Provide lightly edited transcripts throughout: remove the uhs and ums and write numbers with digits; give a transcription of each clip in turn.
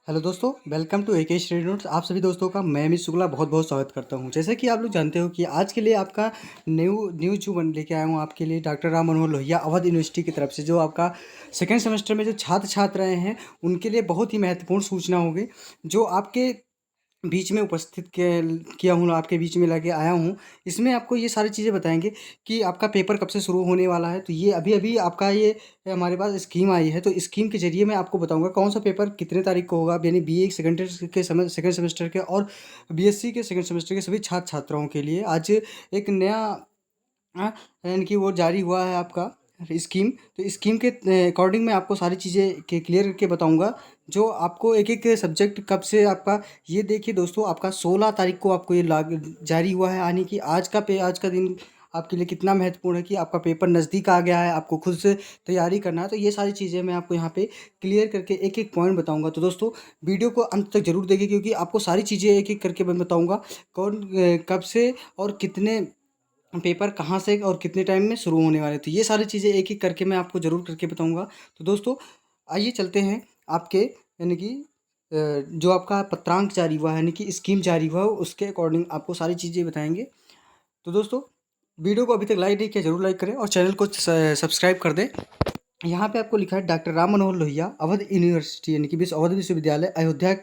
Hello दोस्तों, welcome to AK study notes. आप सभी दोस्तों का मैं अमित शुक्ला बहुत बहुत स्वागत करता हूं। जैसे कि आप लोग जानते हो कि आज के लिए आपका न्यूज़ जो बन लेके आया हूं आपके लिए डॉक्टर राम मनोहर लोहिया अवध यूनिवर्सिटी की तरफ से, जो आपका सेकेंड सेमेस्टर में जो छात्र छात्र रहे हैं उनके लिए बहुत ही महत्वपूर्ण सूचना होगी, जो आपके बीच में उपस्थित किया हूँ, आपके बीच में लाके आया हूँ। इसमें आपको ये सारी चीज़ें बताएंगे कि आपका पेपर कब से शुरू होने वाला है। तो ये अभी-अभी आपका ये हमारे पास स्कीम आई है, तो स्कीम के ज़रिए मैं आपको बताऊँगा कौन-सा पेपर कितने तारीख को होगा। यानी बीए सेकंड सेमेस्टर के और बीएससी के सेकंड सेमेस्टर के सभी छात्र-छात्राओं के लिए आज एक नया यानी कि वो जारी हुआ है आपका स्कीम। तो स्कीम के अकॉर्डिंग मैं आपको सारी चीज़ें क्लियर करके बताऊंगा, जो आपको एक एक सब्जेक्ट कब से आपका। ये देखिए दोस्तों, आपका 16 तारीख को आपको ये लाग जारी हुआ है, यानी कि आज का दिन आपके लिए कितना महत्वपूर्ण है कि आपका पेपर नज़दीक आ गया है, आपको खुद से तैयारी करना है। तो ये सारी चीज़ें मैं आपको यहाँ पे क्लियर करके एक एक पॉइंट बताऊंगा। तो दोस्तों, वीडियो को अंत तक जरूर देखिए, क्योंकि आपको सारी चीज़ें एक एक करके मैं बताऊँगा कौन कब से और कितने पेपर कहाँ से और कितने टाइम में शुरू होने वाले। तो ये सारी चीज़ें एक-एक करके मैं आपको ज़रूर करके बताऊँगा। तो दोस्तों, आइए चलते हैं आपके यानी कि जो आपका पत्रांक जारी हुआ है, यानी कि स्कीम जारी हुआ है, उसके अकॉर्डिंग आपको सारी चीज़ें बताएँगे। तो दोस्तों, वीडियो को अभी तक लाइक नहीं किया ज़रूर लाइक करें और चैनल को सब्सक्राइब कर दें। यहाँ पे आपको लिखा है डॉक्टर राम मनोहर लोहिया अवध यूनिवर्सिटी यानी कि अवध विश्वविद्यालय अयोध्या।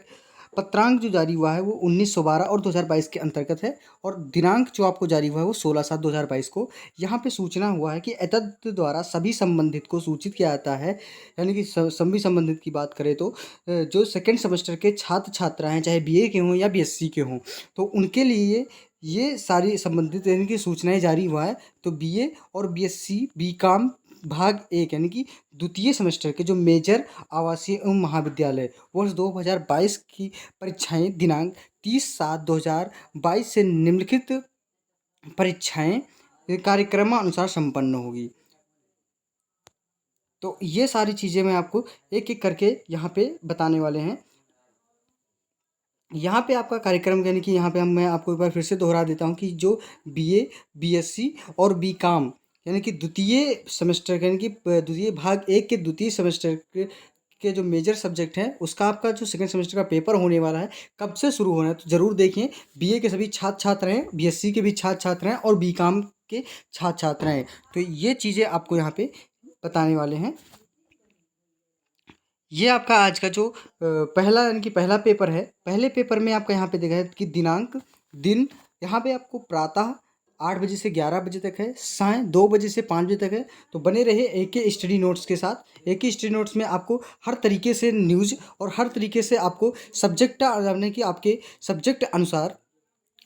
पत्रांक जो जारी हुआ है वो 1912 और 2022 के अंतर्गत है, और दिनांक जो आपको जारी हुआ है वो 16/7/2022 को। यहाँ पे सूचना हुआ है कि एतद द्वारा सभी संबंधित को सूचित किया जाता है। यानी कि सभी संबंधित की बात करें तो जो सेकेंड सेमेस्टर के छात्र छात्रा हैं, चाहे बीए के हों या बीएससी के हों, तो उनके लिए ये सारी संबंधित यानी कि सूचनाएं जारी हुआ है। तो बीए और बीएससी बीकॉम भाग 1 यानी कि द्वितीय सेमेस्टर के जो मेजर आवासीय एवं महाविद्यालय वर्ष 2022 की परीक्षाएं दिनांक 30/7/2022 से निम्नलिखित परीक्षाएं कार्यक्रमानुसार संपन्न होगी। तो ये सारी चीज़ें मैं आपको एक एक करके यहाँ पे बताने वाले हैं। यहाँ पे आपका कार्यक्रम यानी कि यहाँ पे मैं आपको एक बार फिर से दोहरा देता हूँ कि जो बीए, बीएससी और बीकॉम यानी कि द्वितीय सेमेस्टर यानी कि द्वितीय भाग 1 के द्वितीय सेमेस्टर के जो मेजर सब्जेक्ट हैं, उसका आपका जो सेकंड सेमेस्टर का पेपर होने वाला है, कब से शुरू होना है। तो ज़रूर देखें, बीए के सभी छात्र छात्र हैं, बीएससी के भी छात्र छात्र हैं और बीकॉम के छात्र छात्र हैं। तो ये चीज़ें आपको यहाँ पे बताने वाले हैं। ये आपका आज का जो पहला यानी कि पहला पेपर है। पहले पेपर में आपका यहाँ पे देखा है कि दिनांक दिन यहाँ पे आपको प्रातः 8 बजे से 11 बजे तक है, साय 2 बजे से 5 बजे तक है। तो बने रहे एके स्टडी नोट्स के साथ। एके स्टडी नोट्स में आपको हर तरीके से न्यूज़ और हर तरीके से आपको सब्जेक्ट यानी कि आपके सब्जेक्ट अनुसार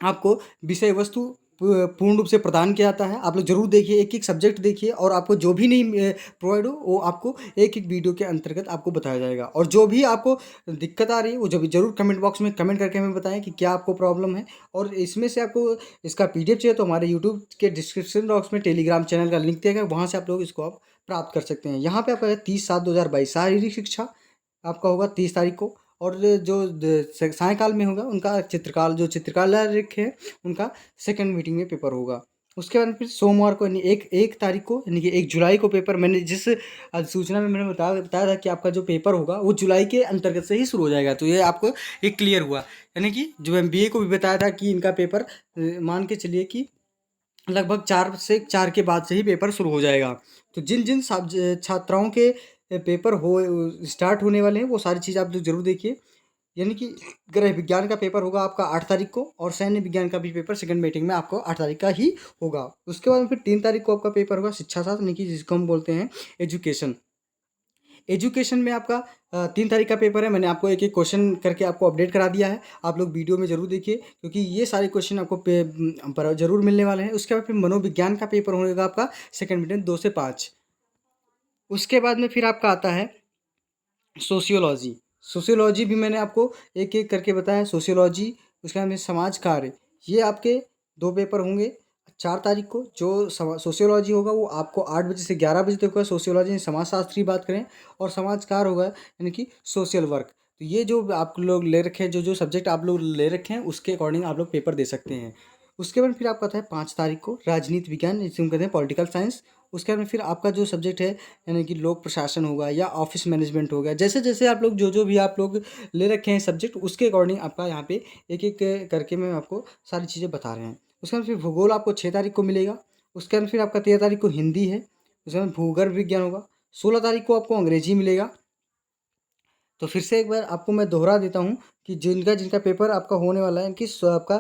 आपको विषय वस्तु पूर्ण रूप से प्रदान किया जाता है। आप लोग ज़रूर देखिए, एक-एक सब्जेक्ट देखिए, और आपको जो भी नहीं प्रोवाइड हो वो आपको एक-एक वीडियो के अंतर्गत आपको बताया जाएगा। और जो भी आपको दिक्कत आ रही है वो जब ज़रूर कमेंट बॉक्स में कमेंट करके हमें बताएँ कि क्या आपको प्रॉब्लम है। और इसमें से आपको इसका पीडीएफ चाहिए तो हमारे यूट्यूब के डिस्क्रिप्शन बॉक्स में टेलीग्राम चैनल का लिंक दिया गया है, वहाँ से आप लोग इसको आप प्राप्त कर सकते हैं। यहाँ पे आपका है 30/7/2022 शारीरिक शिक्षा आपका होगा 30 तारीख को। और जो सायंकाल में होगा उनका चित्रकाल जो चित्रकला रखे हैं उनका सेकंड मीटिंग में पेपर होगा। उसके बाद फिर सोमवार को यानी एक तारीख को यानी कि 1 जुलाई को पेपर, मैंने जिस सूचना में मैंने बताया था कि आपका जो पेपर होगा वो जुलाई के अंतर्गत से ही शुरू हो जाएगा। तो ये आपको एक क्लियर हुआ, यानी कि जो एमबीए को भी बताया था कि इनका पेपर मान के चलिए कि लगभग 4 के बाद से ही पेपर शुरू हो जाएगा। तो जिन-जिन छात्राओं के पेपर हो स्टार्ट होने वाले हैं वो सारी चीज़ आप लोग ज़रूर देखिए। यानी कि गृह विज्ञान का पेपर होगा आपका 8 तारीख को, और सैन्य विज्ञान का भी पेपर सेकंड मीटिंग में आपको 8 तारीख का ही होगा। उसके बाद फिर 3 तारीख को आपका पेपर होगा शिक्षा शास्त्र, यानी कि जिसको हम बोलते हैं एजुकेशन। एजुकेशन में आपका 3 तारीख का पेपर है। मैंने आपको एक-एक क्वेश्चन करके आपको अपडेट करा दिया है। आप लोग वीडियो में ज़रूर देखिए, क्योंकि ये सारे क्वेश्चन आपको पर ज़रूर मिलने वाले हैं। उसके बाद फिर मनोविज्ञान का पेपर होगा आपका सेकंड मीटिंग 2 से 5। उसके बाद में फिर आपका आता है सोशियोलॉजी। सोशियोलॉजी भी मैंने आपको एक-एक करके बताया। सोशियोलॉजी, उसके बाद में समाज कार्य, ये आपके 2 पेपर होंगे 4 तारीख को। जो सोशियोलॉजी होगा वो आपको 8 बजे से 11 बजे तक होगा। सोशियोलॉजी समाजशास्त्र की बात करें, और समाज कार्य होगा यानी कि सोशल वर्क। तो ये जो आप लोग ले रखे हैं, जो सब्जेक्ट आप लोग ले रखे हैं उसके अकॉर्डिंग आप लोग पेपर दे सकते हैं। उसके बाद फिर आपका आता है 5 तारीख को राजनीति विज्ञान, जिसे हम कहते हैं पॉलिटिकल साइंस। उसके बाद में फिर आपका जो सब्जेक्ट है यानी कि लोक प्रशासन होगा या ऑफिस मैनेजमेंट हो गया, जैसे जैसे आप लोग जो जो भी आप लोग ले रखे हैं सब्जेक्ट, उसके अकॉर्डिंग आपका यहाँ पे एक एक करके मैं आपको सारी चीज़ें बता रहे हैं। उसके बाद फिर भूगोल आपको 6 तारीख को मिलेगा। उसके बाद फिर आपका 13 तारीख को हिंदी है। उसके बाद भूगर्भ विज्ञान होगा। 16 तारीख को आपको अंग्रेजी मिलेगा। तो फिर से एक बार आपको मैं दोहरा देता हूँ कि जिनका जिनका पेपर आपका होने वाला है कि आपका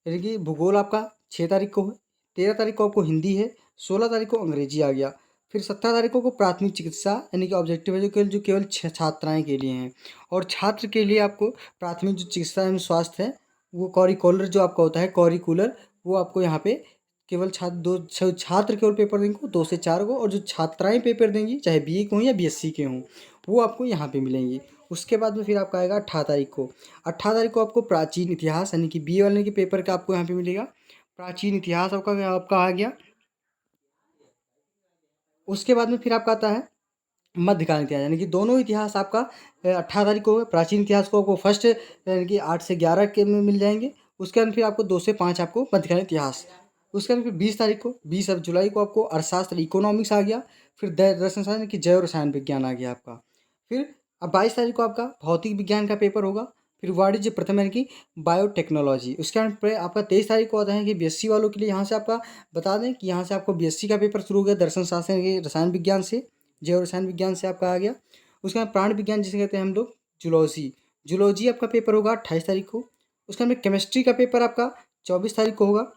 यानी कि भूगोल आपका 6 तारीख को है। 13 तारीख को आपको हिंदी है। 16 तारीख को अंग्रेजी आ गया। फिर 17 तारीख को प्राथमिक चिकित्सा यानी कि ऑब्जेक्टिव है जो केवल छात्राएँ के लिए हैं। और छात्र के लिए आपको प्राथमिक जो चिकित्सा एवं स्वास्थ्य है वो कॉरिकुलर जो आपका होता है कॉरिकुलर, वो आपको यहाँ पे केवल छात्र केवल पेपर देंगे 2 से 4 को, और जो छात्राएँ पेपर देंगी चाहे बीए के हों या बीएससी के हों वो आपको यहाँ पे मिलेंगी। उसके बाद में फिर आपका आएगा 18 तारीख को। 18 तारीख को आपको प्राचीन इतिहास यानी कि बीए वाले के पेपर का आपको यहाँ पे मिलेगा। प्राचीन इतिहास आपका आपका आ गया। उसके बाद में फिर आपका आता है मध्यकालीन इतिहास यानी कि दोनों इतिहास आपका 18 तारीख को होगा। प्राचीन इतिहास को आपको फर्स्ट यानी कि 8 से 11 के में मिल जाएंगे। उसके बाद फिर आपको 2 से 5 आपको मध्यकालीन इतिहास। उसके बाद फिर 20 तारीख को 20 जुलाई को आपको अर्थशास्त्र इकोनॉमिक्स आ गया। फिर दर्शन शास्त्र यानी कि जैव रसायन विज्ञान आ गया आपका। फिर अब 22 तारीख को आपका भौतिक विज्ञान का पेपर होगा। फिर वाणिज्य प्रथम यानी कि बायोटेक्नोलॉजी। उसके बाद फिर आपका 23 तारीख को आता है कि बीएससी वालों के लिए यहाँ से आपका बता दें कि यहाँ से आपको बीएससी का पेपर शुरू हो गया दर्शन शास्त्र यानी कि रसायन विज्ञान से, जैव रसायन विज्ञान से आपका आ गया। उसके बाद प्राण विज्ञान जिसे कहते हैं हम लोग जूलॉजी, जूलॉजी आपका पेपर होगा 28 तारीख को। उसके बाद में केमिस्ट्री का पेपर आपका 24 तारीख को होगा।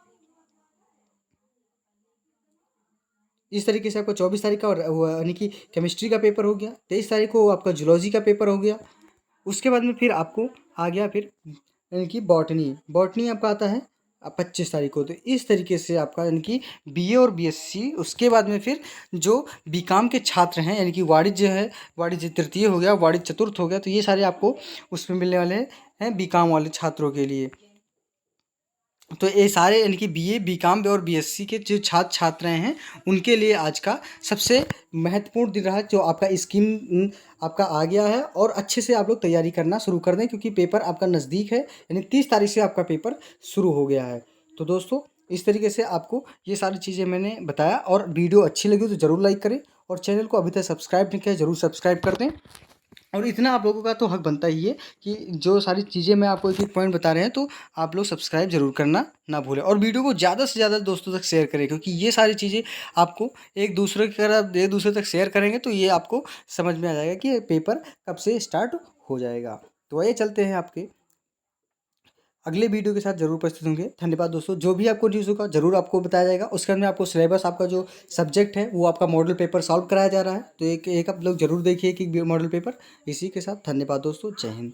इस तरीके से आपका 24 तारीख का और यानी कि केमिस्ट्री का पेपर हो गया। 23 तारीख को आपका जूलॉजी का पेपर हो गया। उसके बाद में फिर आपको आ गया फिर यानी कि बॉटनी, बॉटनी आपका आता है 25 तारीख को। तो इस तरीके से आपका यानी कि बीए और बीएससी, उसके बाद में फिर जो बीकॉम के छात्र हैं यानी कि वाणिज्य है, वाणिज्य तृतीय हो गया, वाणिज्य चतुर्थ हो गया, तो ये सारे आपको उसमें मिलने वाले हैं बीकॉम वाले छात्रों के लिए। तो ये सारे यानी कि बीए बीकॉम और बीएससी के जो छात्र छात्राएं हैं उनके लिए आज का सबसे महत्वपूर्ण दिन रहा जो आपका स्कीम आपका आ गया है। और अच्छे से आप लोग तैयारी करना शुरू कर दें क्योंकि पेपर आपका नज़दीक है, यानी 30 तारीख से आपका पेपर शुरू हो गया है। तो दोस्तों इस तरीके से आपको ये सारी चीज़ें मैंने बताया, और वीडियो अच्छी लगी तो ज़रूर लाइक करें, और चैनल को अभी तक सब्सक्राइब नहीं किया ज़रूर सब्सक्राइब कर दें। और इतना आप लोगों का तो हक बनता ही है कि जो सारी चीज़ें मैं आपको एक एक पॉइंट बता रहे हैं तो आप लोग सब्सक्राइब जरूर करना ना भूलें, और वीडियो को ज़्यादा से ज़्यादा दोस्तों तक शेयर करें क्योंकि ये सारी चीज़ें आपको एक दूसरे तक शेयर करेंगे तो ये आपको समझ में आ जाएगा कि पेपर कब से स्टार्ट हो जाएगा। तो आइए चलते हैं आपके अगले वीडियो के साथ जरूर उपस्थित होंगे। धन्यवाद दोस्तों। जो भी आपको न्यूज़ होगा जरूर आपको बताया जाएगा। उसके अंदर आपको सिलेबस आपका जो सब्जेक्ट है वो आपका मॉडल पेपर सॉल्व कराया जा रहा है, तो एक एक आप लोग जरूर देखिए कि मॉडल पेपर। इसी के साथ धन्यवाद दोस्तों। जय हिंद।